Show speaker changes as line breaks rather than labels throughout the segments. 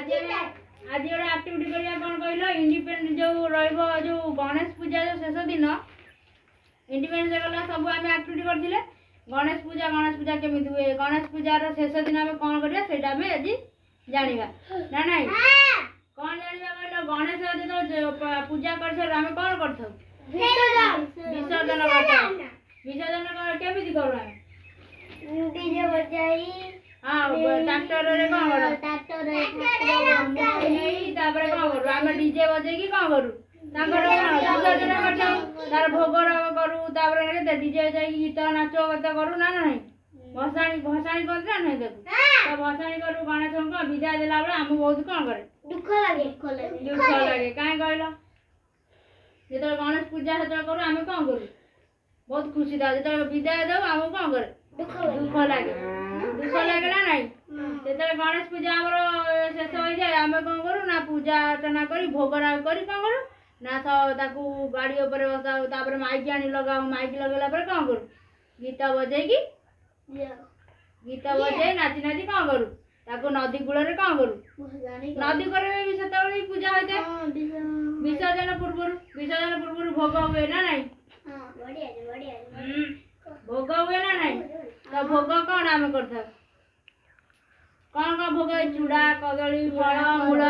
आज गोटे आक्टिविटी करिया कौन कहल इंडिपेंडेंस जो रो गणेश पूजा जो शेष दिन इंडिपेंडेंस गला सब आम आक्टिविटी करथिले गणेश पूजा केमिति हुए गणेश पूजार शेष दिन आम कौन करिया सेटा आम आज जानिबा ना नहीं कौन जानिबा कहल गणेश जो पूजा कर सार आम कौन करथौ विसर्जन करथौ विसर्जन केमिति करू आम
डीजे बजाई
हां ट्रैक्टर रे कौन करू
ट्रैक्टर
नहीं तापर कौन करू आम डीजे बजाई की कौन करू तांकर विसर्जन करथौ तार भोग राग करू तापर केते डीजे जाई गीत नाच कते करू ना नहीं भसाणी करते ना नहीं देखू तो भसाणी करू गणेश को विदाय देला बेला हम बहुत कौन करे
दुख लागे
काहे कहलो जेतो गणेश पूजा हेतो करू आम कौन करू बहुत खुशी था जेतो विदाय दो हम कौन करे दुख लागे ना नहीं जेतो गणेश पूजा हमर शेष हो जाए आम कौन करू ना पूजा अर्चना करी भोग राग करी कौन करू ना ताकू गाड़ी ऊपर बसाऊ तापर माइक आनी लगाऊ माइक लगेला पर कौन करू गीत बजाई की गीत बजाई नाची नाची कौन करू ताकू नदी कूल रे कौन करू नदी कूल भी सेतबेले पूजा होते विसर्जन पूर्व भोग हुए ना नहीं भोग हुए ना नहीं तो भोग कौन आम करथा कौन कौन भोग चूड़ा कदली फल मूल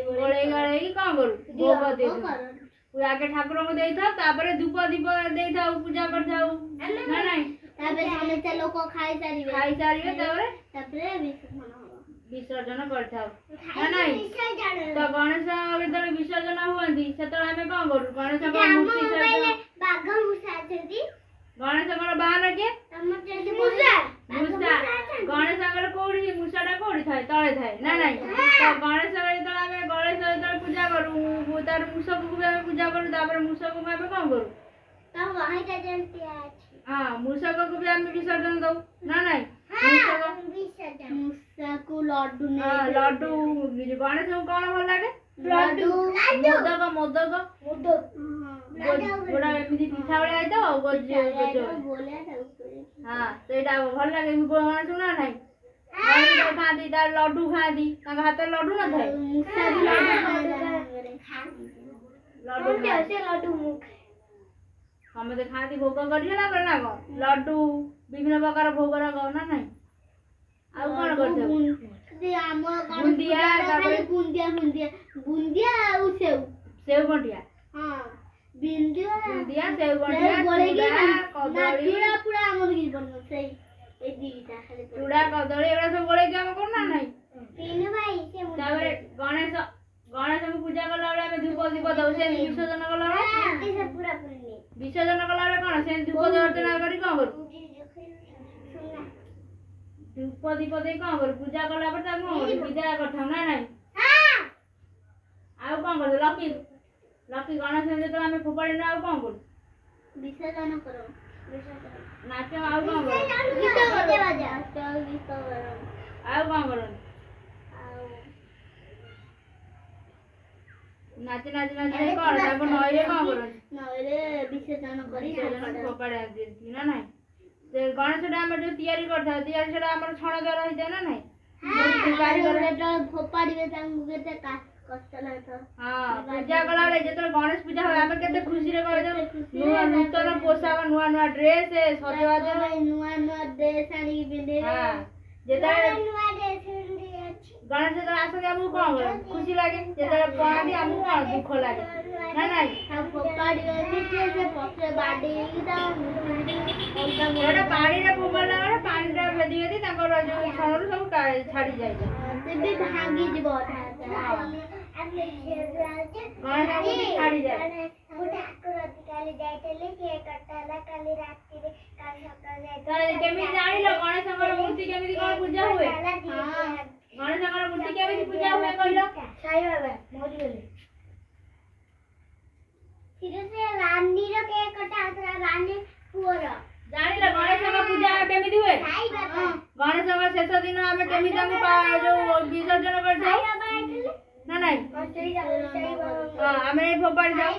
गोले गले कौन करू भोग दे आगे ठाकुर को देई था तापर धूप दीप देई था पूजा कर थाऊ ना नहीं
तापर समस्त लोक खाई
सारिबे
तापर
विसर्जन कर थाऊ ना नहीं तो गणेश जेतले विसर्जन हुआंती सेतले हमें कौन करू गणेश को मूर्ति
बाघ मुसा छथि
गणेश को बाहर के
हमर जल्दी मुसा
गणेश कोड़ी मूसाटा कोड़ी थाए तले थाए ना नहीं तो गणेश जेतले पूजा करू तार मूषक को भी पूजा करू तापर मूषक को आमे कौन करू
तो वही का जलती अछि
हां मूषक को भी आमे विसर्जन दऊ ना नहीं
मूषक को लड्डू ने
हां लड्डू गणेश को कौन भल लागे
लड्डू
मोदक गोड़ा एमिति पिठा वाला आइतो
बोले
हां सेटा भल लागे गणेश ना नहीं गणेश खाती तार लड्डू खाती तांका हाथ लड्डू न थाए
मूषा भी लड्डू मुख
हम तो खाती भोग करिला पर ना को लड्डू विभिन्न प्रकार भोग रग ना नहीं आ कोन करथे
जे आम
बुंदिया तापर
बुंदिया और
सेव गंटिया
हां बुंदिया
सेव गंटिया कदली
पूरा हमर की बनन सही ए दीटा खाली
चूड़ा कदली एरा सब गोले के हम करना नहीं
तीन भाई से
तापर गणेश को पूजा करला बेला में धूप दीप दउ से विसर्जन करला
से पूरा पूरी
विसर्जन करला बेला कोन से धूप अर्चना करी कोन करू धूप दीप दे कोन करू पूजा करला पर ताको विदाय करथौ ना नहीं
हां
आउ कोन करू लकी गणेश जे तो हमें फोपाड़ी ना आउ कोन करू
विसर्जन करो
नाच आउ कोन करू
गीत बजा चल गीत करो
आउ कोन करू नाची कोन ताको नइले कोन करू
नइले विसर्जन करी
फोपाड़ी देती ना नहीं से गणेशटा हम जो तैयारी करथा तैयारी सेटा हमर छण द्वारा होइते ना नहीं
हां कारीगर जो फोपाड़ी तांगु केते कष्ट लागतो
हां पूजा कला रे जेतले गणेश पूजा होय हम केते खुशी रे कहि दो नुआ नूतन पोशाक नुआ ड्रेस सजवा दे
नुआ ड्रेस आनी पिंदे
हां जेतले
नुआ ड्रेस पिंदे अछि
गणेश जेतले आसे हमु कोन करे खुशी लागे जेतले पानी हमु कोन दुख लागे ना नहीं
हम फोपाड़ी के से पत्रे बाडी दा
एटा पानी रे फोपाला रे पानी रे भेदी भेदी ताकर जो छणरू सब छाड़ी जाय
से भी भांगी जीवो
गणेश को छाड़ी जाय
ठाकुर काली जाइतले के कटाला काली राती रे काली सकाळ जाइतले
तारे केमि जानिलो गणेशଙ୍କର मूर्ति केमिति कोन पूजा हुए
हां
गणेशଙ୍କର मूर्ति केमिति पूजा हुए कहिलो
साई बाबा मोदी गले फिर से रानी रो के कटा रानी पुअर
जानिलो गणेशଙ୍କ पूजा केमिति हुए
साई बाबा
गणेशଙ୍କ शेष दिन हम केमिति तांको जो विसर्जन करथौ ना नहीं हां हमें फोपाड़ी जाऊ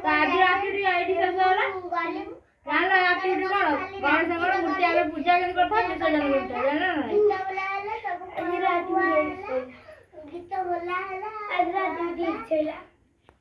तो आज राती आईडी शेष होला जानला राती कोन गणेशଙ୍କର मूर्ति आगे पूजा केन करथौ विसर्जन करथौ जानला नहीं
आज राती ରାତି ଦିଥିଲା